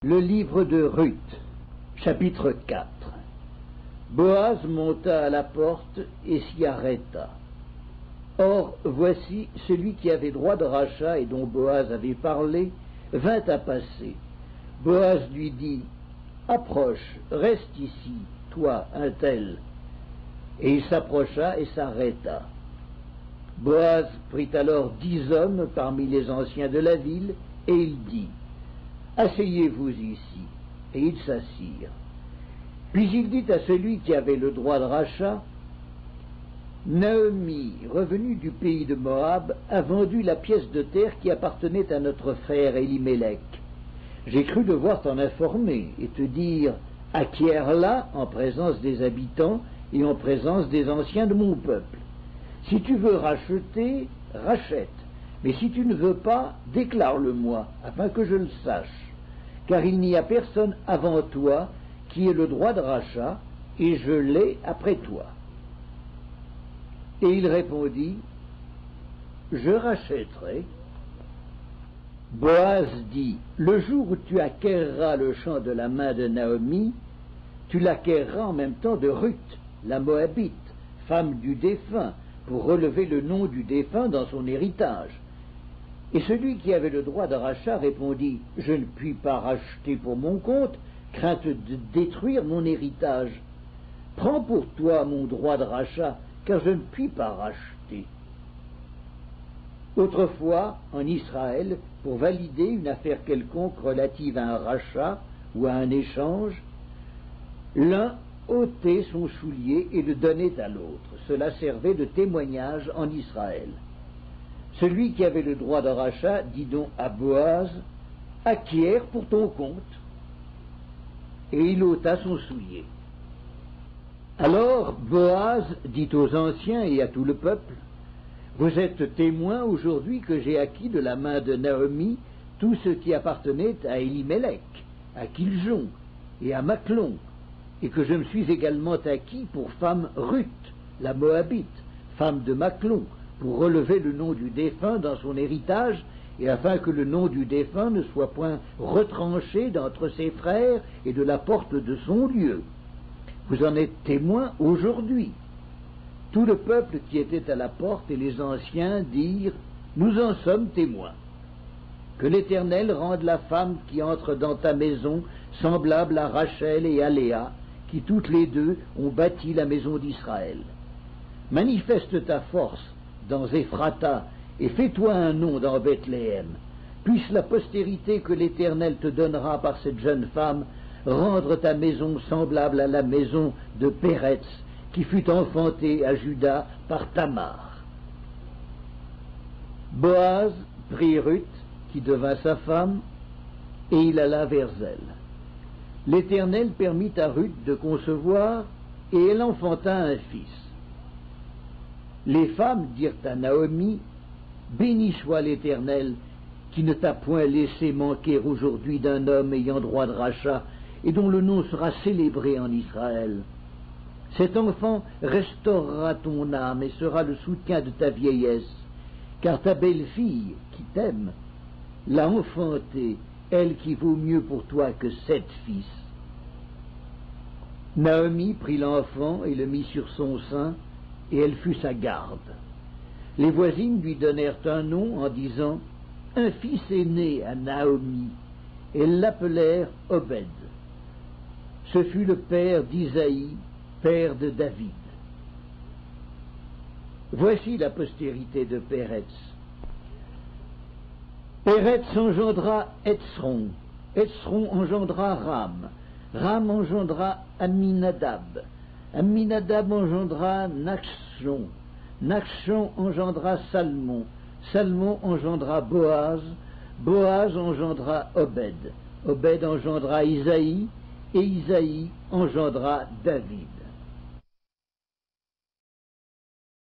Le livre de Ruth, chapitre 4. Boaz monta à la porte et s'y arrêta. Or, voici celui qui avait droit de rachat et dont Boaz avait parlé, vint à passer. Boaz lui dit, « Approche, reste ici, toi, un tel. » Et il s'approcha et s'arrêta. Boaz prit alors 10 hommes parmi les anciens de la ville, et il dit, « Asseyez-vous ici. » Et ils s'assirent. Puis il dit à celui qui avait le droit de rachat, « Naomi, revenue du pays de Moab, a vendu la pièce de terre qui appartenait à notre frère Élimélec. J'ai cru devoir t'en informer et te dire, acquiers-la en présence des habitants et en présence des anciens de mon peuple. Si tu veux racheter, rachète. Mais si tu ne veux pas, déclare-le-moi, afin que je le sache. Car il n'y a personne avant toi qui ait le droit de rachat, et je l'ai après toi. » Et il répondit, « Je rachèterai. » Boaz dit, « Le jour où tu acquerras le champ de la main de Naomi, tu l'acquerras en même temps de Ruth, la Moabite, femme du défunt, pour relever le nom du défunt dans son héritage. » Et celui qui avait le droit de rachat répondit, « Je ne puis pas racheter pour mon compte, crainte de détruire mon héritage. Prends pour toi mon droit de rachat, car je ne puis pas racheter. » Autrefois, en Israël, pour valider une affaire quelconque relative à un rachat ou à un échange, l'un ôtait son soulier et le donnait à l'autre. Cela servait de témoignage en Israël. Celui qui avait le droit de rachat dit donc à Boaz, « Acquiert pour ton compte. » Et il ôta son soulier. Alors Boaz dit aux anciens et à tout le peuple, « Vous êtes témoins aujourd'hui que j'ai acquis de la main de Naomi tout ce qui appartenait à Élimélec, à Kiljon et à Maclon, et que je me suis également acquis pour femme Ruth, la Moabite, femme de Maclon, pour relever le nom du défunt dans son héritage, et afin que le nom du défunt ne soit point retranché d'entre ses frères et de la porte de son lieu. Vous en êtes témoins aujourd'hui. » Tout le peuple qui était à la porte et les anciens dirent, « Nous en sommes témoins. Que l'Éternel rende la femme qui entre dans ta maison semblable à Rachel et à Léa, qui toutes les deux ont bâti la maison d'Israël. Manifeste ta force dans Éphrata, et fais-toi un nom dans Bethléem. Puisse la postérité que l'Éternel te donnera par cette jeune femme rendre ta maison semblable à la maison de Péretz, qui fut enfantée à Juda par Tamar. » Boaz prit Ruth, qui devint sa femme, et il alla vers elle. L'Éternel permit à Ruth de concevoir, et elle enfanta un fils. Les femmes dirent à Naomi, « Béni soit l'Éternel, qui ne t'a point laissé manquer aujourd'hui d'un homme ayant droit de rachat, et dont le nom sera célébré en Israël. Cet enfant restaurera ton âme et sera le soutien de ta vieillesse, car ta belle-fille, qui t'aime, l'a enfantée, elle qui vaut mieux pour toi que 7 fils. » Naomi prit l'enfant et le mit sur son sein, et elle fut sa garde. Les voisines lui donnèrent un nom en disant, « Un fils est né à Naomi. » Elles l'appelèrent Obed. Ce fut le père d'Isaïe, père de David. Voici la postérité de Péretz. Péretz engendra Etzron. Etzron engendra Ram. Ram engendra Aminadab. Aminadab engendra Nachshon. Nachshon engendra Salmon. Salmon engendra Boaz. Boaz engendra Obed. Obed engendra Isaïe. Et Isaïe engendra David.